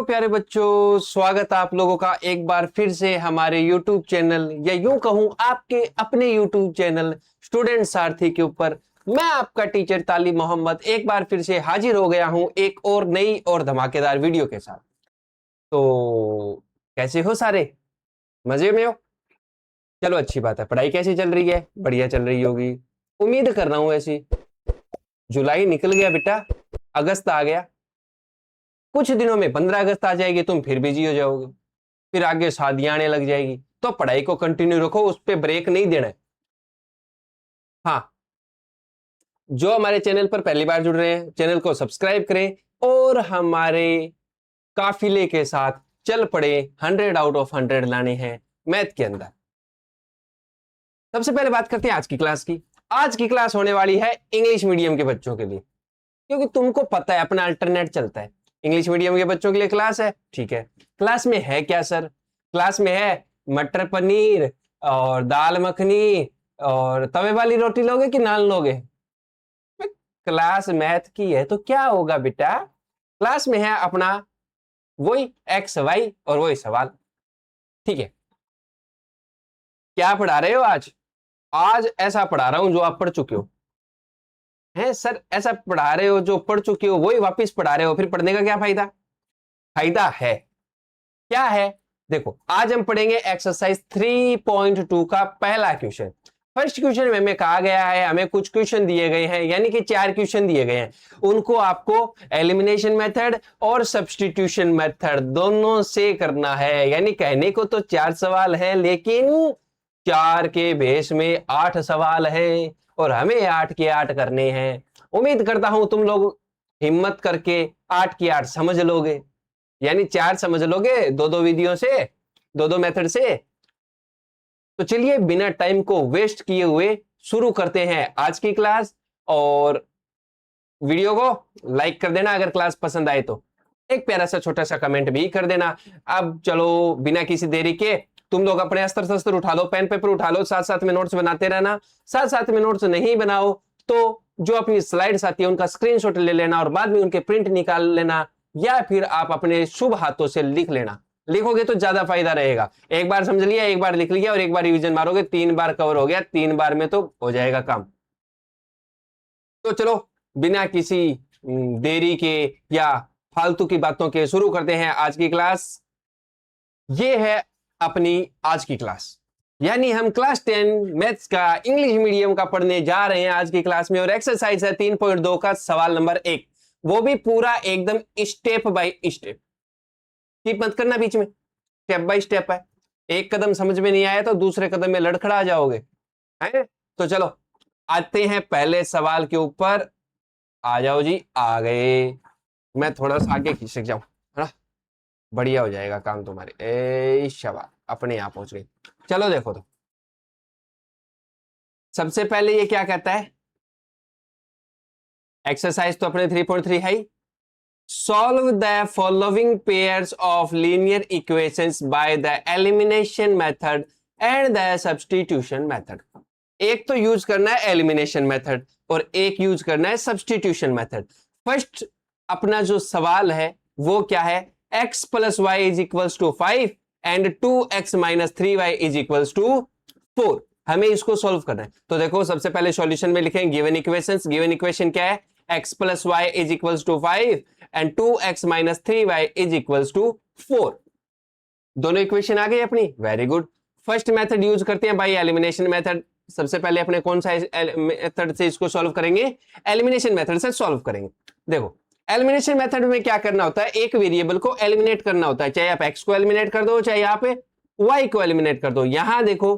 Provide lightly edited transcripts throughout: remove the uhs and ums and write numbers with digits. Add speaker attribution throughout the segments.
Speaker 1: प्यारे बच्चों, स्वागत है आप लोगों का एक बार फिर से हमारे YouTube चैनल या यूं कहूं आपके अपने YouTube चैनल स्टूडेंट सारथी के ऊपर। मैं आपका टीचर तालिब मोहम्मद एक बार फिर से हाजिर हो गया हूं एक और नई और धमाकेदार वीडियो के साथ। तो कैसे हो सारे? मजे में हो? चलो अच्छी बात है। पढ़ाई कैसी चल रही है? बढ़िया चल रही होगी, उम्मीद कर रहा हूं ऐसी। जुलाई निकल गया बेटा, अगस्त आ गया। कुछ दिनों में 15 अगस्त आ जाएगी, तुम फिर बिजी हो जाओगे, फिर आगे शादियां आने लग जाएगी। तो पढ़ाई को कंटिन्यू रखो, उस पर ब्रेक नहीं देना है। हाँ, जो हमारे चैनल पर पहली बार जुड़ रहे हैं चैनल को सब्सक्राइब करें और हमारे काफिले के साथ चल पड़े। 100 आउट ऑफ 100 लाने हैं मैथ के अंदर। सबसे पहले बात करते हैं आज की क्लास की। आज की क्लास होने वाली है इंग्लिश मीडियम के बच्चों के लिए, क्योंकि तुमको पता है अपना अल्टरनेट चलता है। इंग्लिश मीडियम के बच्चों के लिए क्लास है, ठीक है। क्लास में है क्या सर? क्लास में है मटर पनीर और दाल मखनी और तवे वाली रोटी लोगे कि नान लोगे? क्लास मैथ की है तो क्या होगा बेटा? क्लास में है अपना वही एक्स वाई और वही सवाल, ठीक है। क्या पढ़ा रहे हो आज? आज ऐसा पढ़ा रहा हूं जो आप पढ़ चुके हो। है सर, ऐसा पढ़ा रहे हो जो पढ़ चुके हो वही वापस पढ़ा रहे हो, फिर पढ़ने का क्या फायदा? फायदा है। क्या है? देखो, आज हम पढ़ेंगे एक्सरसाइज 3.2 का पहला क्वेश्चन। फर्स्ट क्वेश्चन में हमें कहा गया है, हमें कुछ क्वेश्चन दिए गए हैं, यानी कि 4 क्वेश्चन दिए गए हैं। उनको आपको एलिमिनेशन मेथड और सब्स्टिट्यूशन मेथड दोनों से करना है। यानी कहने को तो 4 सवाल है, लेकिन 4 के बेस में 8 सवाल है और हमें 8 के 8 करने हैं। उम्मीद करता हूं तुम लोग हिम्मत करके 8 की 8 समझ लोगे, यानी 4 समझ लोगे दो दो वीडियो से, दो मेथड से। तो चलिए बिना टाइम को वेस्ट किए हुए शुरू करते हैं आज की क्लास। और वीडियो को लाइक कर देना अगर क्लास पसंद आए तो, एक प्यारा सा छोटा सा कमेंट भी कर देना। अब चलो बिना किसी देरी के तुम लोग अपने अस्त्र शस्त्र उठा लो, पेन पेपर उठा लो, साथ साथ में नोट्स बनाते रहना। साथ साथ में नोट्स नहीं बनाओ तो जो अपनी स्लाइड्स आती है उनका स्क्रीनशॉट ले लेना और बाद में उनके प्रिंट निकाल लेना, या फिर आप अपने शुभ हाथों से लिख लेना। लिखोगे तो ज्यादा फायदा रहेगा। एक बार समझ लिया, एक बार लिख लिया और एक बार रिवीजन मारोगे, 3 बार कवर हो गया। 3 बार में तो हो जाएगा काम। तो चलो बिना किसी देरी के या फालतू की बातों के शुरू करते हैं आज की क्लास। ये है अपनी आज की क्लास, यानी हम क्लास 10 मैथ्स का इंग्लिश मीडियम का पढ़ने जा रहे हैं आज की क्लास में। और एक्सरसाइज है 3.2 का सवाल नंबर 1, वो भी पूरा एकदम स्टेप बाय स्टेप। कीप मत करना बीच में, स्टेप बाय स्टेप है। एक कदम समझ में नहीं आया तो दूसरे कदम में लड़खड़ा जाओगे, है? तो चलो आते हैं पहले सवाल के ऊपर। आ जाओ जी, आ गए। मैं थोड़ा सा आगे खिसक जाऊं, है ना, बढ़िया हो जाएगा काम तुम्हारे। ए शाबाश, अपने आप पहुंच गई। चलो देखो, तो सबसे पहले ये क्या कहता है? एक्सरसाइज तो अपने 3.3 है। Solve the following pairs of linear equations by the elimination method and the substitution method. एक तो यूज करना है एलिमिनेशन मेथड और एक यूज करना है सब्स्टिट्यूशन मेथड। फर्स्ट अपना जो सवाल है वो क्या है? x plus y is equals to 5 and 2x minus 3y is equals to 4। हमें इसको सॉल्व करना है। तो देखो सबसे पहले सॉल्यूशन में लिखेंगे गिवन इक्वेशंस। गिवन इक्वेशन क्या है? x plus y is equals to 5 and 2x minus 3y is equals to 4। दोनों इक्वेशन आ गई अपनी, very good. First method use करते हैं भाई, एलिमिनेशन मेथड। सबसे पहले अपने कौन सा मेथड से इसको सॉल्व करेंगे? एलिमिनेशन मेथड से सॉल्व करेंगे। देखो एलिमिनेशन मेथड में क्या करना होता है? एक वेरिएबल को एलिमिनेट करना होता है, चाहे आप x को एलिमिनेट कर दो चाहे आप y को एलिमिनेट कर दो। यहां देखो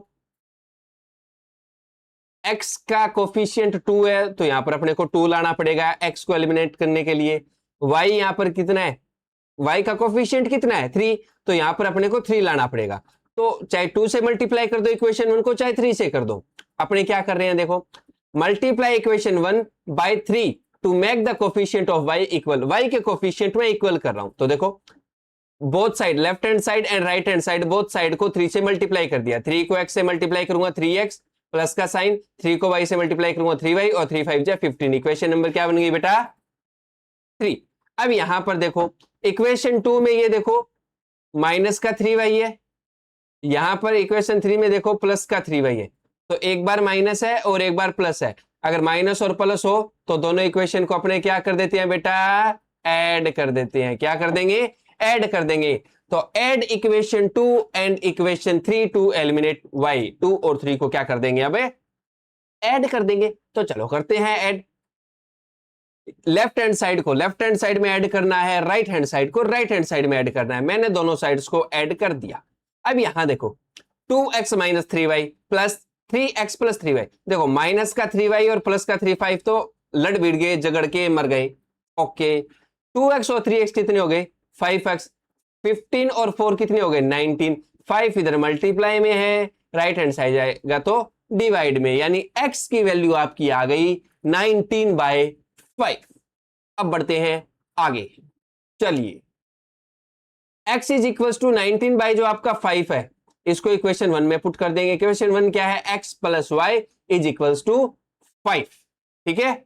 Speaker 1: x का कोफिशिएंट 2 है तो यहां पर अपने को 2 लाना पड़ेगा x को एलिमिनेट करने के लिए। y यहां पर कितना है? y का कोफिशिएंट कितना है? 3, तो यहां पर अपने को 3 लाना पड़ेगा। तो चाहे 2 से मल्टीप्लाई कर दो इक्वेशन 1 को, चाहे 3 से कर दो। अपने क्या कर रहे हैं? देखो multiply equation 1 by 3 to make the coefficient of y equal. y के कोफिशिएंट में इक्वल कर रहा हूं, तो देखो both side, left hand side and right hand side, both side को 3 से मल्टीप्लाई कर दिया। 3 को x से मल्टीप्लाई करूंगा 3x प्लस का साइन, 3 को y से मल्टीप्लाई करूंगा 3y और 3 5 जा 15। इक्वेशन नंबर क्या बन गई बेटा? 3। अब यहां पर देखो इक्वेशन 2 में ये देखो माइनस का 3y है, यहां पर इक्वेशन 3 में देखो प्लस का 3y है। तो एक बार माइनस है और एक बार प्लस है। अगर माइनस और प्लस हो तो दोनों इक्वेशन को अपने क्या कर देते हैं बेटा, ऐड कर देते हैं। क्या कर देंगे, ऐड कर देंगे। तो add equation 2 and equation 3 to eliminate y। 2 और 3 को क्या कर देंगे, अब ऐड कर देंगे। तो चलो करते हैं ऐड। लेफ्ट हैंड साइड को लेफ्ट हैंड साइड में ऐड करना है, राइट हैंड साइड को राइट हैंड साइड में ऐड करना है। मैंने दोनों साइड्स को ऐड कर दिया। अब यहां देखो 2x minus 3y plus 3x plus 3y। देखो माइनस का 3y और प्लस का 3 तो लड़ भिड़ गए, झगड़ के मर गए। ओके 2x और 3x कितने हो गए, 5x। 15 और 4 कितने हो गए, 19। 5 इधर मल्टीप्लाई में है, राइट हैंड साइड जाएगा तो डिवाइड में, यानी x की वैल्यू आपकी आ गई 19/5। अब बढ़ते हैं आगे। चलिए x is equal to 19 by जो आपका 5 है, इसको इक्वेशन 1 में पुट कर देंगे। इक्वेशन 1 क्या है, x plus y is equal to 5। ठीक है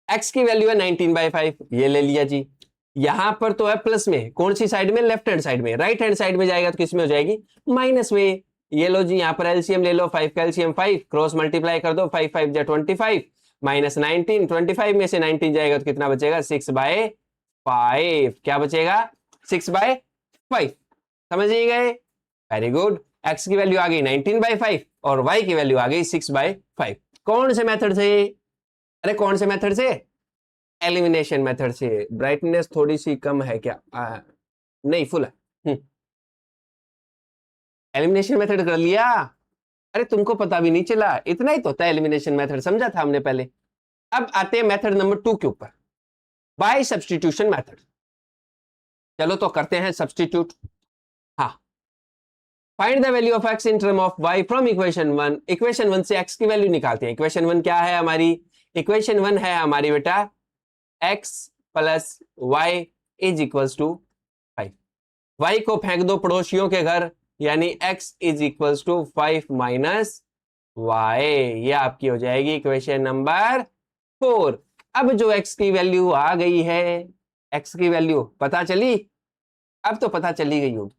Speaker 1: x की वैल्यू है 19/5, ये ले लिया जी। यहां पर तो है प्लस में, कौन सी साइड में, लेफ्ट हैंड साइड में। राइट हैंड साइड में जाएगा तो किस में हो जाएगी, माइनस में। ये लो जी, यहां पर एलसीएम ले लो, 5 का एलसीएम 5, क्रॉस मल्टीप्लाई कर दो, 5 5 जा 25 माइनस 19। 25 में से 19 जाएगा तो कितना बचेगा, 6/5। क्या बचेगा, 6/5। समझ गए, वेरी गुड। x की वैल्यू आ गई 19/5 और y की वैल्यू आ गई 6/5। कौन से मेथड से, अरे कौन से मेथड से, एलिमिनेशन मेथड से। ब्राइटनेस थोड़ी सी कम है क्या, नहीं फुल है। एलिमिनेशन मेथड कर लिया, अरे तुमको पता भी नहीं चला, इतना ही तो होता है एलिमिनेशन मेथड, समझा था हमने पहले। अब आते हैं मेथड नंबर 2 के ऊपर, बाय सब्स्टिट्यूशन मेथड। चलो तो करते हैं सब्स्टिट्यूट। हाँ, find the value of x in term of y from equation 1। Equation 1 से x की वैल्यू निकालते हैं। इक्वेशन 1 क्या है हमारी, इक्वेशन 1 है हमारी बेटा x plus y is equal to 5। y को फेंक दो पड़ोसियों के घर, यानी x is equal to 5 minus y। ये आपकी हो जाएगी इक्वेशन नंबर 4। अब जो x की वैल्यू आ गई है, x की वैल्यू पता चली, अब तो पता चली गई होगी।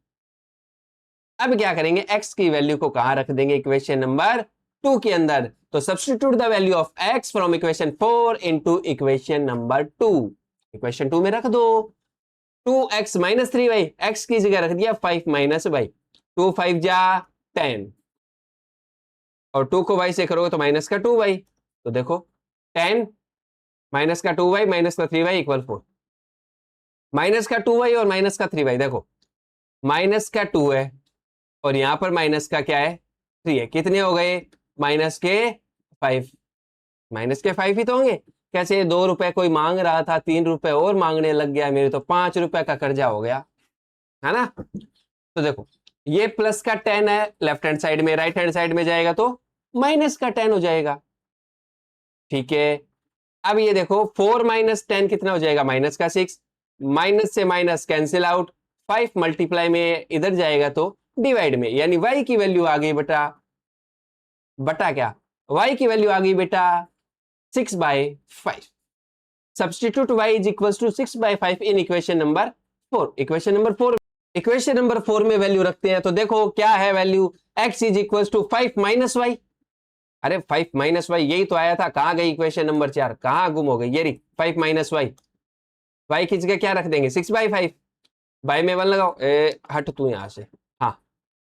Speaker 1: अब क्या करेंगे, x की वैल्यू को कहां रख देंगे, इक्वेशन नंबर 2 के अंदर। तो substitute the value of x from equation 4 into equation number 2। Equation 2 में रख दो 2x माइनस 3y, x की जगह रख दिया 5 माइनस y। 2 5 जा 10 और 2 को y से करोगे तो माइनस का 2y। तो देखो 10 माइनस का 2y माइनस का 3y इक्वल 4। माइनस का 2y और माइनस का 3y, देखो माइनस का 2 है और यहां पर माइनस का क्या है, 3 है। कितने हो गए, माइनस के 5। माइनस के 5 ही तो होंगे। कैसे, 2 रुपए कोई मांग रहा था, 3 रुपए और मांगने लग गया, मेरे तो 5 रुपए का कर्जा हो गया, है ना। तो देखो ये प्लस का 10 है लेफ्ट हैंड साइड में, राइट हैंड साइड में जाएगा तो माइनस का 10 हो जाएगा। ठीक है, अब ये देखो 4 माइनस 10 कितना हो जाएगा, माइनस का 6। माइनस से माइनस कैंसिल आउट, 5 मल्टीप्लाई में इधर जाएगा तो डिवाइड में, यानी y की वैल्यू आ गई बेटा, बटा क्या, y की वैल्यू आ गई बेटा 6/5। Substitute y is equal to 6/5 in equation number 4। Equation number 4, equation number 4 में वैल्यू रखते हैं। तो देखो क्या है value, x is equal to 5 minus y. अरे 5 माइनस वाई यही तो आया था, कहां गई इक्वेशन नंबर 4, कहां गुम हो गई, ये रही 5 माइनस वाई। वाई की जगह क्या रख देंगे, 6/5। बाई में 1 लगाओ, हट तू यहां से, हाँ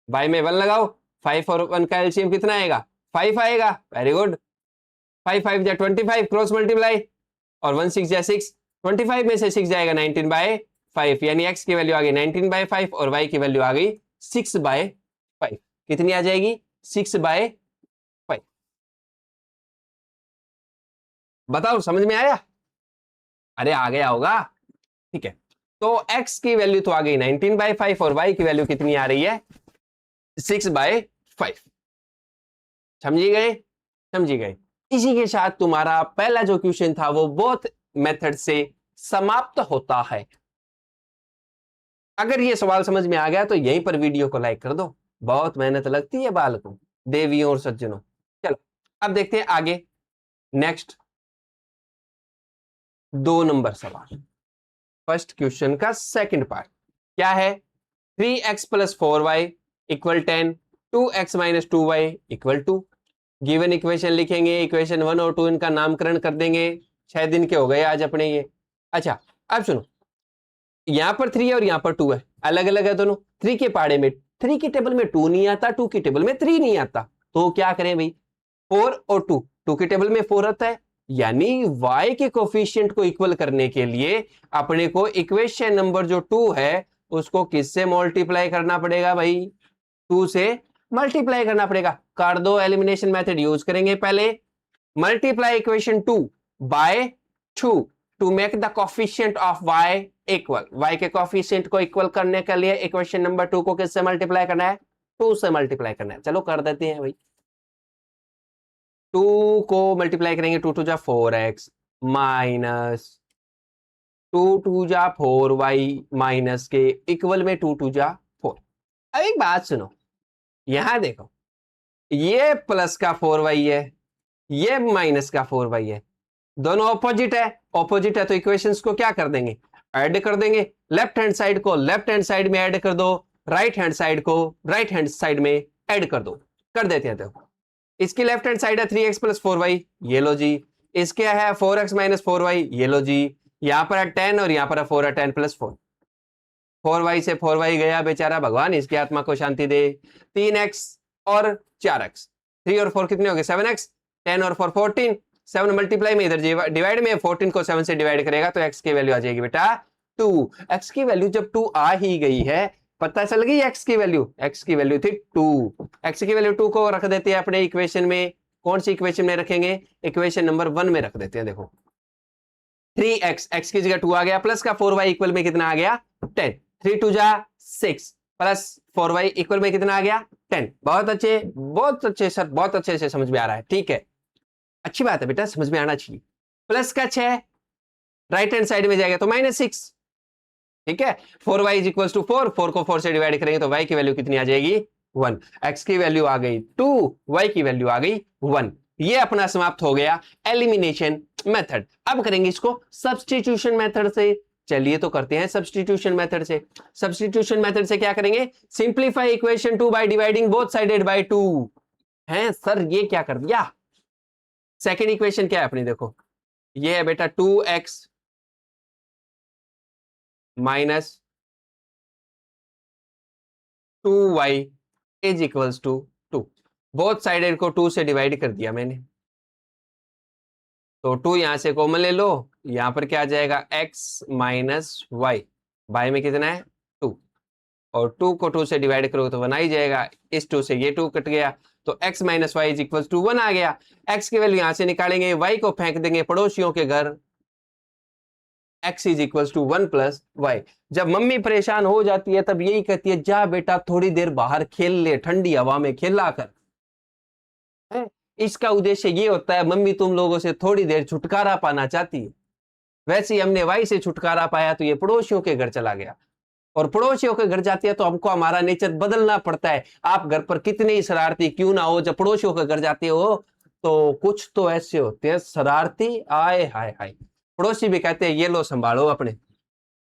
Speaker 1: बाई में 1 लगाओ, 5 और 1 का एलसीएम कितना आएगा, 5 आएगा। वेरी गुड, 5 5 जा 25, क्रॉस मल्टीप्लाई, और 1 6 जा 6, 25 में से 6 जाएगा 19/5, यानी x की वैल्यू आ गई 19/5 और y की वैल्यू आ गई 6/5। कितनी आ जाएगी, 6/5। बताओ समझ में आया, अरे आ गया होगा। ठीक है, तो x की वैल्यू तो आ गई 19/5 और y की वैल्यू कितनी आ रही है, 6/5। समझी गए, समझी गए। इसी के साथ तुम्हारा पहला जो क्वेश्चन था वो बोथ मेथड से समाप्त होता है। अगर ये सवाल समझ में आ गया तो यहीं पर वीडियो को लाइक कर दो, बहुत मेहनत लगती है बालकों, देवियों और सज्जनों। चलो अब देखते हैं आगे, नेक्स्ट 2 नंबर सवाल। फर्स्ट क्वेश्चन का सेकंड पार्ट क्या है? 3x plus 4y equal 10, 2x minus 2y equal 2। Given equation लिखेंगे, इक्वेशन 1 और 2 इनका नामकरण कर देंगे। 6 दिन के हो गए आज अपने ये। अच्छा अब सुनो, यहां पर 3 है और यहां पर 2 है, अलग अलग है दोनों। 3 के पाड़े में 3 की टेबल में 2 नहीं आता, 2 की टेबल में 3 नहीं आता, तो क्या करें भाई? 4 और 2, 2 की टेबल में 4 आता है, यानी y के कोफिशिएंट को इक्वल करने के लिए अपने को इक्वेशन नंबर जो 2 है उसको किससे मल्टीप्लाई करना पड़ेगा भाई? 2 से मल्टीप्लाई करना पड़ेगा। कर दो, एलिमिनेशन मेथड यूज करेंगे पहले। Multiply equation 2 by 2 to make the coefficient of y equal. y के कोफिशिएंट को इक्वल करने के लिए इक्वेशन नंबर 2 को किससे मल्टीप्लाई करना है? 2 से मल्टीप्लाई करना है। चलो कर देते हैं भाई। 2 को मल्टीप्लाई करेंगे, 2 टू जा 4x माइनस 2 टू जा 4y माइनस के इक्वल में 2 टू जा 4। अब एक बात सुनो, यहां देखो, ये प्लस का 4y है, ये माइनस का 4y है, दोनों ऑपोजिट है। ऑपोजिट है तो इक्वेशंस को क्या कर देंगे? ऐड कर देंगे। लेफ्ट हैंड साइड को लेफ्ट हैंड साइड में ऐड कर दो, राइट हैंड साइड को राइट हैंड साइड में ऐड कर दो। कर देते हैं। देखो इसकी लेफ्ट हैंड साइड है 3x प्लस 4y, ये लो जी। इसके है 4x माइनस 4y, ये लो जी। यहां पर है 10 और यहां पर है 4 है, 10 प्लस 4। 4y से 4y गया बेचारा, भगवान इसकी आत्मा को शांति दे। 3x और 4x, 3 और 4 कितने हो गए? 7x। 10 और 4 14, 7 मल्टीप्लाई में इधर डिवाइड में 14 को 7 से डिवाइड करेगा तो x की वैल्यू आ जाएगी बेटा 2। x की वैल्यू जब 2 आ ही गई है, पता चल गई x की वैल्यू। x की वैल्यू थी 2। x की वैल्यू 2 को रख देते हैं अपने इक्वेशन में। कौन सी इक्वेशन में रखेंगे? इक्वेशन नंबर 1 में रख देते हैं। देखो 3x, x की जगह 2 आ गया, प्लस का 4y इक्वल में कितना आ गया? 10। 3 टू जा 6 प्लस 4y इक्वल में कितना आ गया? 10। बहुत अच्छे, बहुत अच्छे सर, बहुत अच्छे से समझ में आ रहा है। ठीक है, अच्छी बात है बेटा, समझ में आना चाहिए। प्लस का 6 राइट हैंड साइड में जाएगा तो -6। ठीक है, 4y इज इक्वल टू 4, 4 को 4 से डिवाइड करेंगे तो y की वैल्यू कितनी आ जाएगी? 1। x की वैल्यू आ गई 2, y की वैल्यू आ गई 1। ये अपना समाप्त हो गया एलिमिनेशन मेथड। अब करेंगे इसको सब्स्टिट्यूशन मेथड से। चलिए तो करते हैं सब्स्टिट्यूशन मेथड से। सब्स्टिट्यूशन मेथड से क्या करेंगे? Simplify equation 2 by dividing both sided by 2। हैं सर ये क्या कर दिया? सेकेंड इक्वेशन क्या है अपनी? देखो ये है बेटा 2x minus 2y is equals to 2। Both sided को 2 से डिवाइड कर दिया मैंने, तो 2 यहां से कॉमन ले लो। यहां पर क्या आ जाएगा? x minus Y. वाई में कितना है? 2, और 2 को 2 से डिवाइड करो तो 1 आ ही जाएगा। इस 2 से ये 2 कट गया तो x minus y is equal to 1 आ गया। x की वैल्यू यहां से निकालेंगे, y को फेंक देंगे पड़ोसियों के घर। x is equal to 1 plus y. जब मम्मी परेशान हो जाती है तब यही कहती है, जा बेटा थोड़ी देर बाहर खेल ले, ठंडी हवा में खेला कर। है? इसका उद्देश्य ये होता है, मम्मी तुम लोगों से थोड़ी देर छुटकारा पाना चाहती है। वैसे ही हमने वाई से छुटकारा पाया तो ये पड़ोसियों के घर चला गया, और पड़ोसियों के घर जाती है तो हमको हमारा नेचर बदलना पड़ता है। आप घर पर कितने ही शरारती क्यों ना हो, जब पड़ोसियों के घर जाते हो तो कुछ तो ऐसे होते हैं शरारती, आए हाय हाय। पड़ोसी भी कहते हैं ये लो संभालो अपने,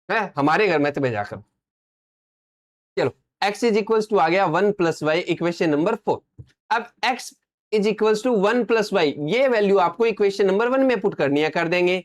Speaker 1: है हमारे घर में तुम्हें जाकर। चलो x इज इक्वल टू आ गया 1 प्लस वाई, इक्वेशन नंबर 4। अब x is equal to 1 plus y, ये वैल्यू आपको इक्वेशन नंबर 1 में पुट करनी है। कर देंगे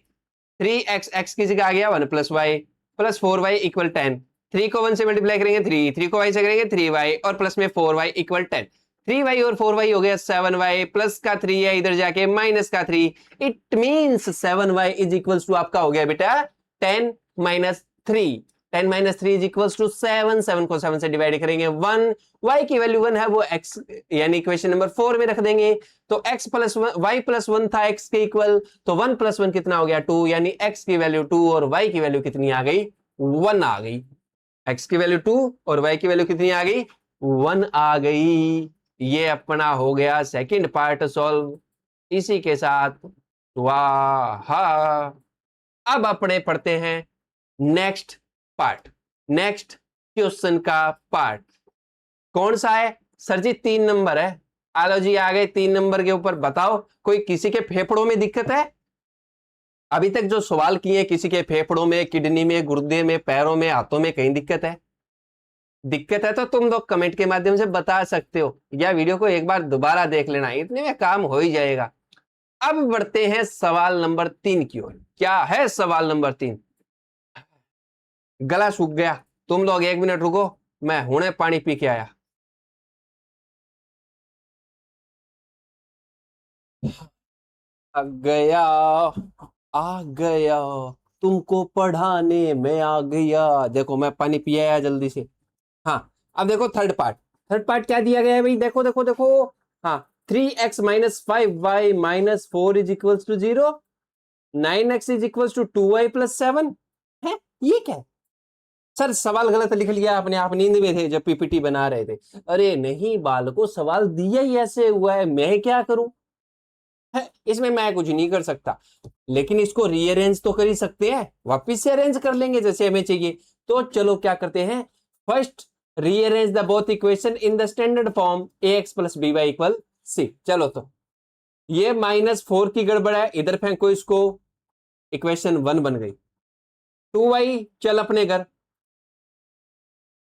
Speaker 1: 3x, x की जगह आ गया 1 plus Y plus 4y equal 10। 3 को 1 से मल्टीप्लाई करेंगे 3, 3 को y से करेंगे 3y और प्लस में 4y इक्वल 10। 3y और 4y हो गया 7y, प्लस का 3 है इधर जाके माइनस का 3। It means 7y is equal to आपका हो गया बेटा 10 minus 3। 10 minus 3 is equal to 7। 7 को 7 से डिवाइड करेंगे 1। y की वैल्यू 1 है, वो x यानी इक्वेशन नंबर 4 में रख देंगे। तो x प्लस y प्लस 1 था x के इक्वल, तो 1 प्लस 1 कितना हो गया? 2, यानी x की वैल्यू 2 और y की वैल्यू कितनी आ गई? 1 आ गई। x की वैल्यू 2 और y की वैल्यू कितनी आ गई? 1 आ गई। ये अपना हो गया सेकंड पार्ट सॉल्व। इसी के साथ वाह, अब अपने पढ़ते हैं नेक्स्ट पार्ट, नेक्स्ट क्वेश्चन का पार्ट। कौन सा है सर जी? 3 नंबर है। आलो जी आ गए 3 नंबर के ऊपर। बताओ कोई किसी के फेफड़ों में दिक्कत है? अभी तक जो सवाल किए, किसी के फेफड़ों में, किडनी में, गुर्दे में, पैरों में, हाथों में कहीं दिक्कत है? दिक्कत है तो तुम लोग कमेंट के माध्यम से बता सकते हो, या वीडियो को एक बार दोबारा देख लेना, इतने में काम हो ही जाएगा। अब बढ़ते हैं सवाल नंबर 3 की ओर। क्या है सवाल नंबर 3? गला सूख गया, तुम लोग 1 मिनट रुको, मैं हुणे पानी पी के आया। आ गया, आ गया, तुमको पढ़ाने में आ गया। देखो मैं पानी पिया आया जल्दी से। हाँ, अब देखो थर्ड पार्ट। थर्ड पार्ट क्या दिया गया है भाई? देखो देखो देखो। हाँ, 3x - 5y - 4 is equals to 0, 9x is equals to 2y + 7 है। ये क्या है सर? सवाल गलत लिख लिया आपने, आप नींद में थे जब पीपीटी बना रहे थे। अरे नहीं बालको, सवाल दिया ही ऐसे हुआ है, मैं क्या करूं? है, इसमें मैं कुछ नहीं कर सकता, लेकिन इसको रीअरेंज तो कर ही सकते हैं, वापिस से अरेंज कर लेंगे जैसे हमें चाहिए। तो चलो क्या करते हैं, first rearrange the both equation in the standard form ax + by = c। चलो तो ये -4 की गड़बड़ है, इधर फेंको इसको, इक्वेशन 1 बन गई। 2y चल अपने घर,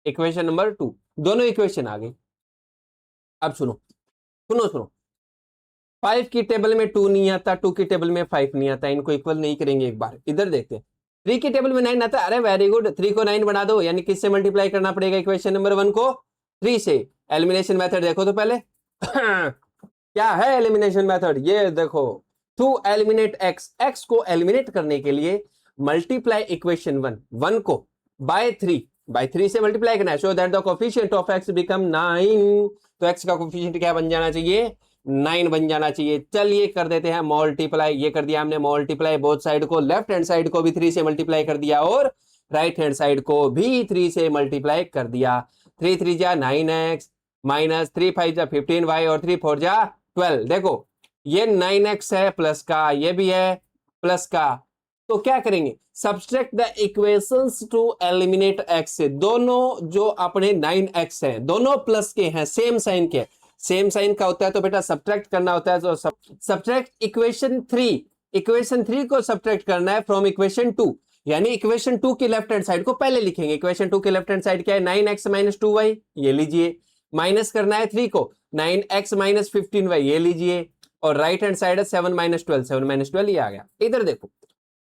Speaker 1: इक्वेशन नंबर 2, दोनों इक्वेशन आ गई। अब सुनो सुनो सुनो, 5 की टेबल में 2 नहीं आता, 2 की टेबल में 5 नहीं आता, इनको इक्वल नहीं करेंगे। एक बार इधर देखते हैं, 3 की टेबल में 9 आता है। अरे वेरी गुड, 3 को 9 बना दो, यानी किससे मल्टीप्लाई करना पड़ेगा इक्वेशन नंबर 1 को? 3 से। एलिमिनेशन मेथड देखो तो पहले क्या है एलिमिनेशन मेथड, ये देखो। टू एलिमिनेट एक्स, एक्स को एलिमिनेट करने के लिए मल्टीप्लाई इक्वेशन 1 को बाय 3 से मल्टीप्लाई करना है, so that the coefficient of x become 9। तो एक्स का कोएफिशिएंट क्या बन जाना चाहिए? 9 बन जाना चाहिए। चलिए कर देते हैं मल्टीप्लाई, ये कर दिया हमने मल्टीप्लाई, बोथ साइड को, लेफ्ट हैंड साइड को भी 3 से मल्टीप्लाई कर दिया और राइट हैंड साइड को भी 3 से मल्टीप्लाई कर दिया। 3 3 जा 9x माइनस 3 5 जा 15y और 3 4 जा 12। देखो ये 9x है प्लस का, ये भी है प्लस का, तो क्या करेंगे, subtract the equations to eliminate x से। दोनों जो अपने 9x हैं दोनों प्लस के हैं, सेम साइन के, सेम साइन का होता है तो बेटा सब्ट्रैक्ट करना होता है। तो सब्ट्रैक्ट इक्वेशन 3, इक्वेशन 3 को सब्ट्रैक्ट करना है फ्रॉम इक्वेशन 2, यानी इक्वेशन 2 की लेफ्ट हैंड साइड को पहले लिखेंगे। इक्वेशन 2 की लेफ्ट हैंड साइड क्या है? 9x - 2y, ये लीजिए। माइनस करना है 3 को, 9x - 15y, ये लीजिए। और राइट हैंड साइड है 7 - 12, 7 - 12 ये आ गया। इधर देखो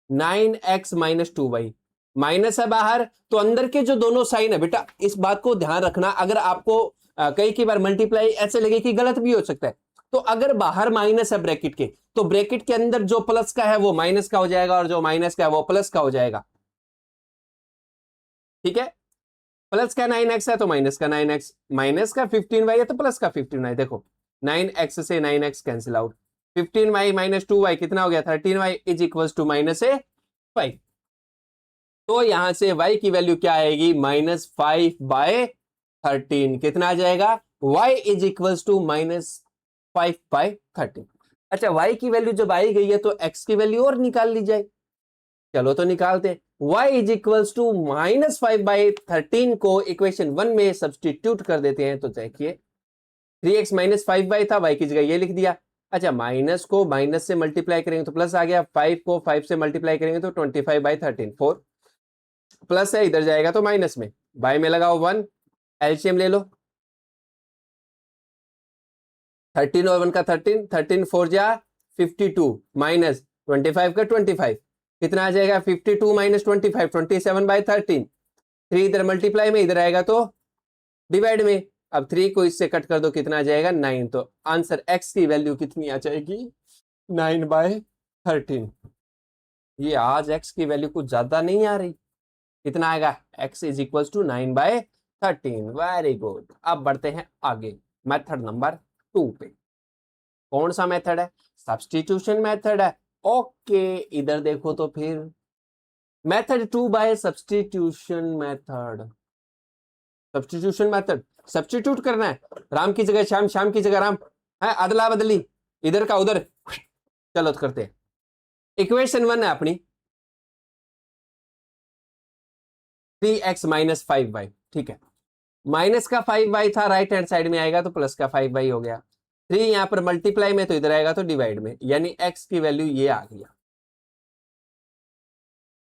Speaker 1: 9x - 2y, माइनस है बाहर, तो अंदर के जो दोनों साइन है बेटा, इस बात को ध्यान रखना। अगर आपको कई बार मल्टीप्लाई ऐसे लगे कि गलत भी हो सकता है, तो अगर बाहर माइनस है ब्रैकेट के, तो ब्रैकेट के अंदर जो प्लस का है वो माइनस का हो जाएगा और जो माइनस का है वो प्लस का हो जाएगा। ठीक है, प्लस का 9x है तो माइनस का 9x, माइनस का 15y है तो प्लस का 15y। देखो 9x से 9x cancel out, 15y - 2y कितना हो गया? 13y is equal to -5। तो यहां से y की वैल्यू क्या आएगी? -5/13। कितना आ जाएगा? y is equal to -5/13। अच्छा, y की वैल्यू जब आई गई है तो x की वैल्यू और निकाल ली जाए। चलो तो निकालते हैं। y इज इक्वल टू -5/13 को इक्वेशन 1 में सब्सटीट्यूट कर देते हैं, तो देखिए 3x - 5y था, y की जगह ये लिख दिया। अच्छा, माइनस को माइनस से मल्टीप्लाई करेंगे तो प्लस आ गया, 5 को 5 से मल्टीप्लाई करेंगे तो 25/13, 4 प्लस है, इधर जाएगा तो माइनस में, बाय में लगाओ 1, एलसीएम ले लो। 13 और 1 का 13, 13 4 जा 52 माइनस 25 का 25, कितना आ जाएगा? 52 - 25, 27/13। 3 इधर मल्टीप्लाई में, इधर आएगा तो डिवाइड में। अब 3 को इससे कट कर दो, कितना आ जाएगा? 9। तो आंसर x की वैल्यू कितनी आ जाएगी? 9/13। ये आज x की वैल्यू कुछ ज्यादा नहीं आ रही, कितना आएगा? x is equal to 9/13। Very good. अब बढ़ते हैं आगे मेथड नंबर 2 पे। कौन सा मेथड है? सब्स्टिट्यूशन मेथड है। ओके, इधर देखो तो फिर method 2 by substitution method. Substitution method, substitute करना है, राम की जगह श्याम, श्याम की जगह राम, है अदला बदली, इधर का उधर। चलो तो करते हैं। इक्वेशन 1 है अपनी 3x - 5y, ठीक है। माइनस का 5y था, राइट हैंड साइड में आएगा तो प्लस का 5y हो गया। 3 यहां पर मल्टीप्लाई में तो इधर आएगा तो डिवाइड में, यानी x की वैल्यू ये आ गया।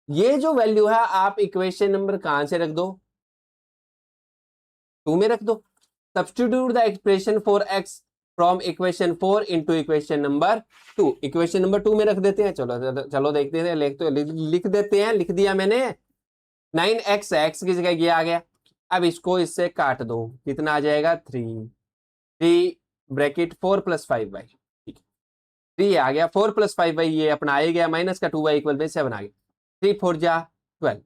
Speaker 1: ये जो वैल्यू है आप इक्वेशन नंबर कहां से रख दो, 2 में रख दो। Substitute the expression for x from equation 4 into equation number 2। Equation number 2 में रख देते हैं। चलो चलो देखते हैं, लिख देते हैं। लिख दिया मैंने। 9x एक्स की जगह ये आ गया। अब इसको इससे काट दो, कितना आ जाएगा 3 ब्रैकेट 4 प्लस 5y, ठीक है 3 आ गया। 4 प्लस 5y ये अपना आ गया, माइनस का 2y इक्वल में 7 आ गया। 3 4 जा 12,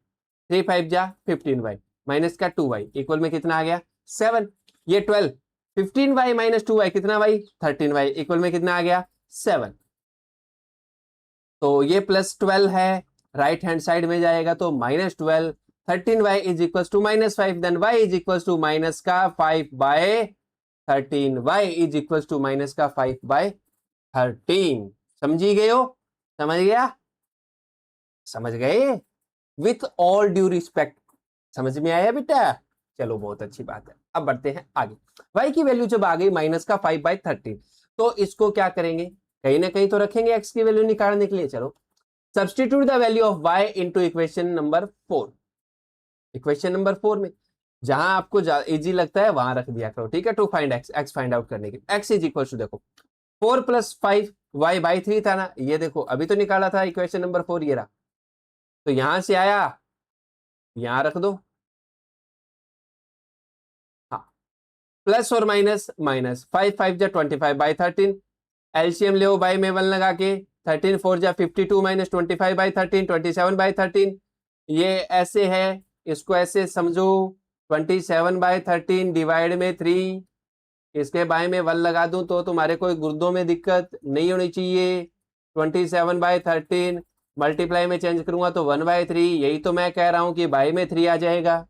Speaker 1: 3 5 जा 15y माइनस का 2y इक्वल में कितना आ गया 7। ये 12 15y माइनस 2y कितना y 13y इक्वल में कितना आ गया 7। तो ये प्लस 12 है, राइट हैंड साइड में जाएगा तो minus 12। 13y is equal to minus 5, then y is equal to minus का 5/13। y is equal to minus का 5/13। समझी गए हो? समझ गया? समझ गए? विथ ऑल ड्यू रिस्पेक्ट समझ में आया बेटा? चलो बहुत अच्छी बात है। अब बढ़ते हैं आगे। y की वैल्यू जब आ गई माइनस का 5/13, तो इसको क्या करेंगे, कहीं ना कहीं तो रखेंगे x की वैल्यू निकालने के लिए। चलो substitute the value of y into equation number 4। Equation number 4 में जहां आपको इजी लगता है वहां रख दिया करो, ठीक है। To find x find out करने के लिए x इज इक्वल टू देखो 4 प्लस 5 y/3 था ना, ये देखो अभी तो निकाला था इक्वेशन नंबर 4 ये रहा। तो यहां से आया, यहां रख दो, हाँ प्लस और माइनस माइनस 5 5 जा 25/13। एलसीएम ले बाई में 1 लगा के 13 4 जा 52 माइनस 25/13 27/13। ये ऐसे है, इसको ऐसे समझो 27/13 डिवाइड में 3, इसके बाय में 1 लगा दूं तो तुम्हारे कोई गुर्दों में दिक्कत नहीं होनी चाहिए। 27/13 मल्टीप्लाई में चेंज करूंगा तो 1/3, यही तो मैं कह रहा हूं कि बाय में 3 आ जाएगा।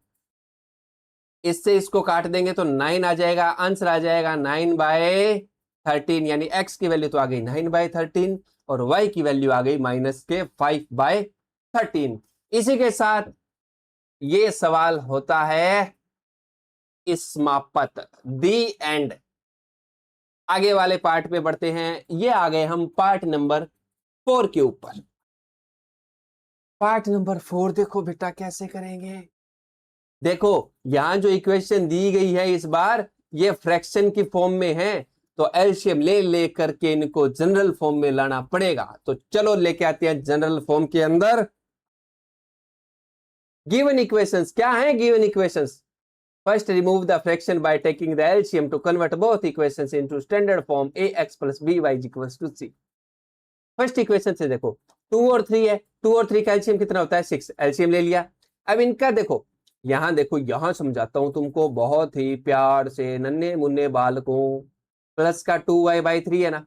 Speaker 1: इससे इसको काट देंगे तो 9 आ जाएगा, आंसर आ जाएगा 9/13। यानी x की वैल्यू तो आ गई 9/13 और y की वैल्यू आ गई माइनस के 5/13। इसी के साथ ये सवाल होता है समाप्त, दी एंड। आगे वाले पार्ट पे बढ़ते हैं। ये आ गए हम पार्ट नंबर 4 के ऊपर। पार्ट नंबर 4 देखो बेटा कैसे करेंगे। देखो यहां जो इक्वेशन दी गई है इस बार ये फ्रैक्शन की फॉर्म में है, तो एलसीएम ले लेकर के इनको जनरल फॉर्म में लाना पड़ेगा। तो चलो लेके आते हैं जनरल फॉर्म के अंदर। गिवन इक्वेशंस क्या है? Given equations, first remove the fraction by taking the LCM to convert both equations into standard form ax plus by is equals to c। First equation से देखो 2 और 3 है, 2 और 3 का एलसीएम कितना होता है 6, एलसीएम ले लिया। अब इनका देखो यहां समझाता हूं तुमको बहुत ही प्यार से, नन्हे मुन्ने बालकों। प्लस का 2y/3 है ना,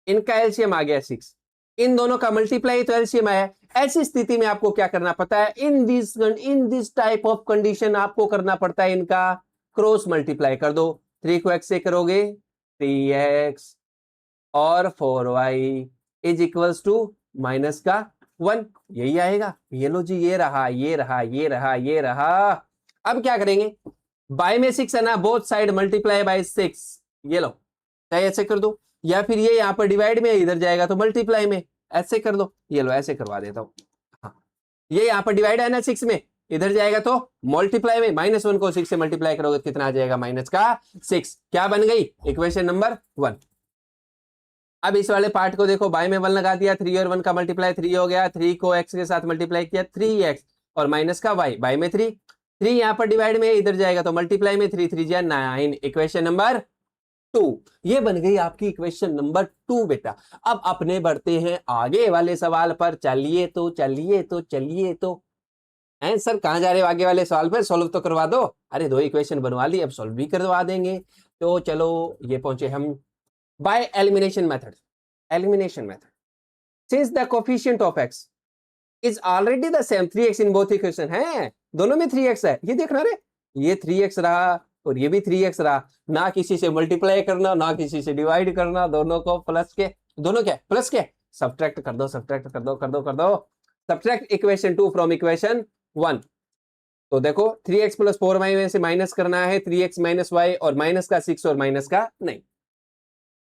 Speaker 1: इनका एलसीएम आ गया 6, इन दोनों का मल्टीप्लाई तो एलसीएम आया। ऐसी स्थिति में आपको क्या करना पड़ता है, in this type of condition आपको करना पड़ता है इनका क्रॉस मल्टीप्लाई कर दो। 3 को x से करोगे 3x और 4y is equals to minus का 1, यही आएगा। ये लो जी, ये रहा ये रहा ये रहा ये रहा। अब क्या करेंगे, बाय में 6 है ना, बोथ साइड मल्टीप्लाई बाय 6, ये लो चाहे ऐसे कर दो, या फिर ये यहां पर डिवाइड में इधर जाएगा तो मल्टीप्लाई में ऐसे कर दो। ये लो ऐसे करवा देता हूं, हाँ ये यहां पर डिवाइड है ना 6 में, इधर जाएगा तो मल्टीप्लाई में। -1 को 6 से मल्टीप्लाई करोगे तो कितना आ जाएगा माइनस का 6। क्या बन गई इक्वेशन नंबर 1। अब इस वाले पार्ट को देखो, बाय में 1 लगा दिया, 3 और 1 का मल्टीप्लाई 3 हो गया, 3 को x के साथ मल्टीप्लाई किया 3x और माइनस का y, बाय में 3 यहां पर डिवाइड में इधर जाएगा तो मल्टीप्लाई में 3 3 जा 9, इक्वेशन नंबर 2। ये बन गई आपकी इक्वेशन नंबर 2 बेटा। अब अपने बढ़ते हैं आगे वाले सवाल पर। चलिए तो हैं सर कहां जा रहे हो, आगे वाले सवाल पर सॉल्व तो करवा दो। अरे 2 इक्वेशन बनवा ली, अब सॉल्व भी करवा देंगे। तो चलो ये पहुंचे हम by elimination method. Since the coefficient of x is already the same 3x in both equation, है दोनों में 3x है। ये देखना रे, ये 3x रहा और ये भी 3x रहा, ना किसी से मल्टीप्लाई करना ना किसी से डिवाइड करना, दोनों को प्लस के, दोनों क्या प्लस के सब्ट्रैक्ट कर दो सब्ट्रैक्ट इक्वेशन 2 फ्रॉम इक्वेशन 1। तो देखो 3x प्लस 4y में से माइनस करना है 3x माइनस y और माइनस का 6 और माइनस का नहीं,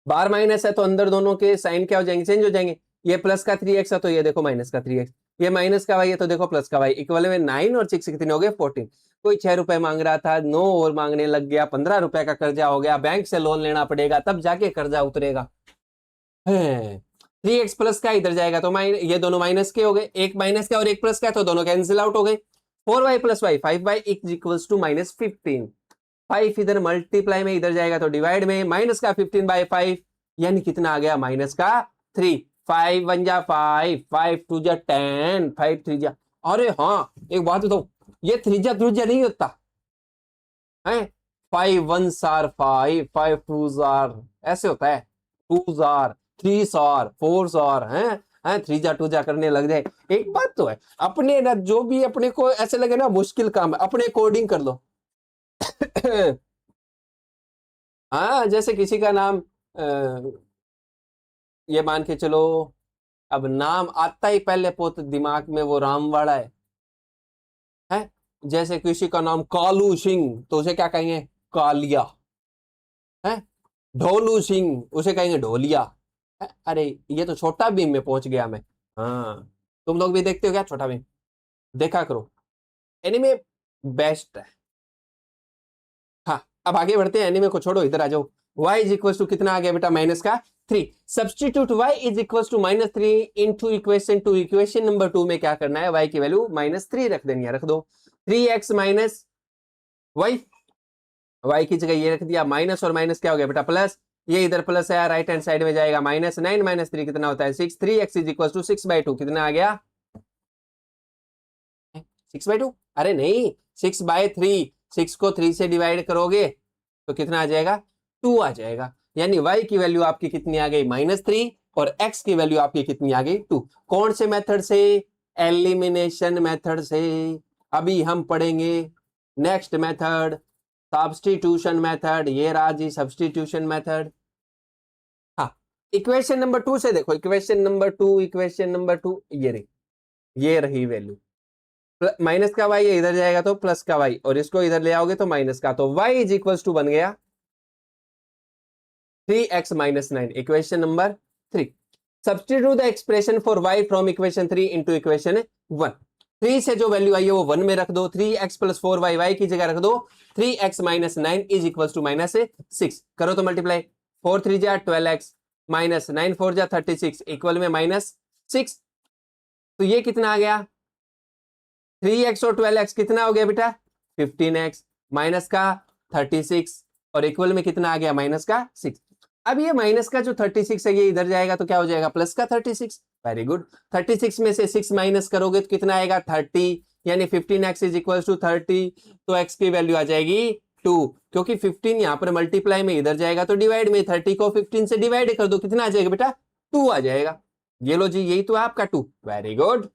Speaker 1: बार माइनस है तो अंदर दोनों के साइन क्या हो जाएंगे, चेंज हो जाएंगे। ये प्लस का 3x है तो ये देखो माइनस का 3x, ये माइनस का y है तो देखो प्लस का y। इक्वल में 9 और 6 कितने हो गए 14। कोई 6 रुपए मांग रहा था, 9 और मांगने लग गया, 15 रुपए का कर्जा हो गया, बैंक से लोन लेना पड़ेगा तब जाके कर्जा उतरेगा। 3x प्लस का इधर जाएगा तो ये दोनों माइनस के हो गए, एक माइनस का और एक प्लस का तो दोनों कैंसिल आउट हो गए। 4y plus y 5y equals to minus 15। 5 इधर मल्टीप्लाई में इधर जाएगा तो डिवाइड में, माइनस का 15 बाई 5 यानी कितना आ गया माइनस का 3। 5 1 जा 5, 5 2 जा 10, 5 3 जा, अरे हाँ एक बात बताओ, ये 3 जा 2 जा नहीं होता है, 5 1 आर 5, 5 2 आर ऐसे होता है, 2 आर 3 आर 4 आर हैं 3 जा 2 जा करने लग जाए। एक बात तो है, अपने ना जो भी अपने को ऐसे लगे ना मुश्किल काम है अपने कोडिंग कर लो। हाँ जैसे किसी का नाम ये मान के चलो, अब नाम आता ही पहले पोत दिमाग में वो राम वाला है। जैसे किसी का नाम कालू सिंह तो उसे क्या कहेंगे कालिया है, ढोलू सिंह उसे कहेंगे ढोलिया है? अरे ये तो छोटा भीम में पहुंच गया मैं। हाँ तुम लोग भी देखते हो क्या छोटा भीम, देखा करो, एनीमे बेस्ट है। हाँ अब आगे बढ़ते हैं, एनीमे को छोड़ो इधर आ जाओ। y इज इक्वल टू कितना आ गया बेटा माइनस का 3। Substitute y is equal to minus 3 into equation 2। Equation number 2 में क्या करना है, y की वैल्यू माइनस 3 रख देनी है, रख दो 3x माइनस y, y की जगह ये रख दिया, माइनस और माइनस क्या हो गया बेटा प्लस, ये इधर प्लस है राइट हैंड साइड में जाएगा माइनस, 9 माइनस 3 कितना होता है 6, 3x इज इक्वल टू 6/2 कितना आ गया 6/2, अरे नहीं 6/3, 6 को 3 से डिवाइड करोगे तो कितना आ जाएगा 2 आ जाएगा, यानी y की वैल्यू आपकी कितनी आ गई -3 और x की वैल्यू आपकी कितनी आ गई 2। कौन से मेथड से, एलिमिनेशन मेथड से। अभी हम पढ़ेंगे नेक्स्ट मेथड सब्स्टिट्यूशन मेथड, ये रहा जी सब्स्टिट्यूशन मेथड। हाँ इक्वेशन नंबर 2 से देखो, इक्वेशन नंबर 2, इक्वेशन नंबर 2 ये रही वैल्यू, माइनस का y इधर जाएगा तो प्लस का y और इसको इधर ले आओगे तो माइनस का, तो y इज इक्वल टू बन गया 3x minus 9। Equation number 3, substitute the expression for y from equation 3 into equation 1। 3 से जो वैल्यू आई है वो 1 में रख दो, 3x प्लस 4y y की जगह रख दो 3x minus 9 is equal to minus 6। करो तो मल्टीप्लाई, 4 3 जा 12x माइनस 9 4 जा 36 इक्वल में माइनस 6, तो ये कितना आ गया 3x और 12x कितना हो गया बेटा 15x माइनस का 36 और इक्वल में कितना आ गया माइनस का 6। अब ये माइनस का जो 36 है ये इधर जाएगा तो क्या हो जाएगा प्लस का 36। वेरी गुड, 36 में से 6 माइनस करोगे तो कितना आएगा 30, यानी 15x इज इक्वल टू 30, तो x की वैल्यू आ जाएगी 2, क्योंकि 15 यहाँ पर मल्टीप्लाई में इधर जाएगा तो डिवाइड में, 30 को 15 से डिवाइड कर दो कितना आ जाएगा बेटा 2 आ जाएगा। ये लो जी यही तो है आपका 2। वेरी गुड,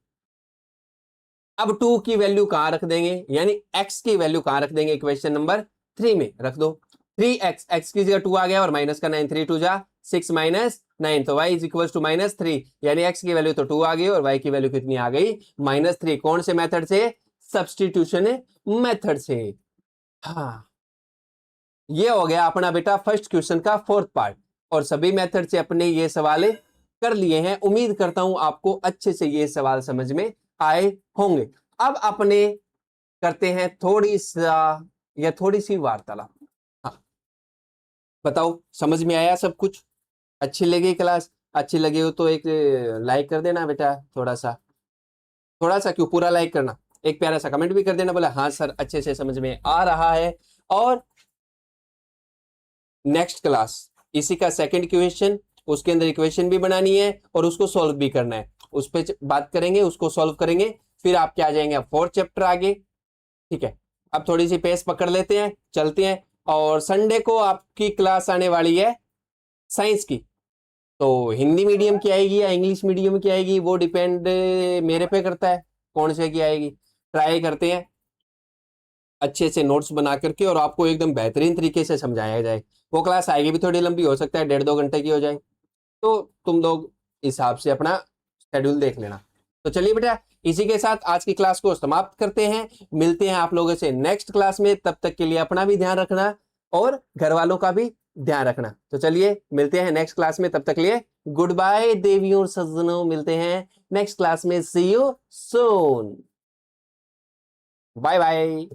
Speaker 1: अब 2 की वैल्यू कहां रख देंगे, यानी x की वैल्यू कहां रख देंगे इक्वेशन नंबर 3 में रख दो, 3x, x की जगह 2 आ गया और माइनस का 9, 3 2 जा 6 माइनस 9, तो y इज इक्वल टू -3, यानी x की वैल्यू तो 2 आ गई और y की वैल्यू कितनी आ गई -3। कौन से मेथड से, सब्स्टिट्यूशन मेथड से। हाँ ये हो गया अपना बेटा फर्स्ट क्वेश्चन का 4th पार्ट, और सभी मेथड से अपने ये सवाल कर लिए हैं। उम्मीद करता हूं आपको अच्छे से ये सवाल समझ में आए होंगे। अब अपने करते हैं थोड़ी सी वार्तालाप। हाँ बताओ समझ में आया सब कुछ, अच्छी लगी क्लास, अच्छी लगी हो तो एक लाइक कर देना बेटा, थोड़ा सा क्यों पूरा लाइक करना, एक प्यारा सा कमेंट भी कर देना, बोला हाँ सर अच्छे से समझ में आ रहा है। और नेक्स्ट क्लास इसी का सेकंड क्वेश्चन, उसके अंदर इक्वेशन भी बनानी है और उसको सॉल्व भी करना है, उस पर बात करेंगे, उसको सॉल्व करेंगे, फिर आपके आ जाएंगे 4th चैप्टर आगे। ठीक है अब थोड़ी सी पेस पकड़ लेते हैं, चलते हैं। और संडे को आपकी क्लास आने वाली है साइंस की, तो हिंदी मीडियम की आएगी या इंग्लिश मीडियम की आएगी वो डिपेंड मेरे पे करता है कौन से की आएगी। ट्राई करते हैं अच्छे से नोट्स बना करके और आपको एकदम बेहतरीन तरीके से समझाया जाए। वो क्लास आएगी भी थोड़ी लंबी, हो सकता है 1.5-2 घंटे की हो जाए, तो तुम लोग हिसाब से अपना शेड्यूल देख लेना। तो चलिए बेटा इसी के साथ आज की क्लास को समाप्त करते हैं, मिलते हैं आप लोगों से नेक्स्ट क्लास में, तब तक के लिए अपना भी ध्यान रखना और घर वालों का भी ध्यान रखना। तो चलिए मिलते हैं नेक्स्ट क्लास में, तब तक लिए गुड बाय देवियों और सज्जनों, मिलते हैं नेक्स्ट क्लास में। सी यू सून, बाय बाय।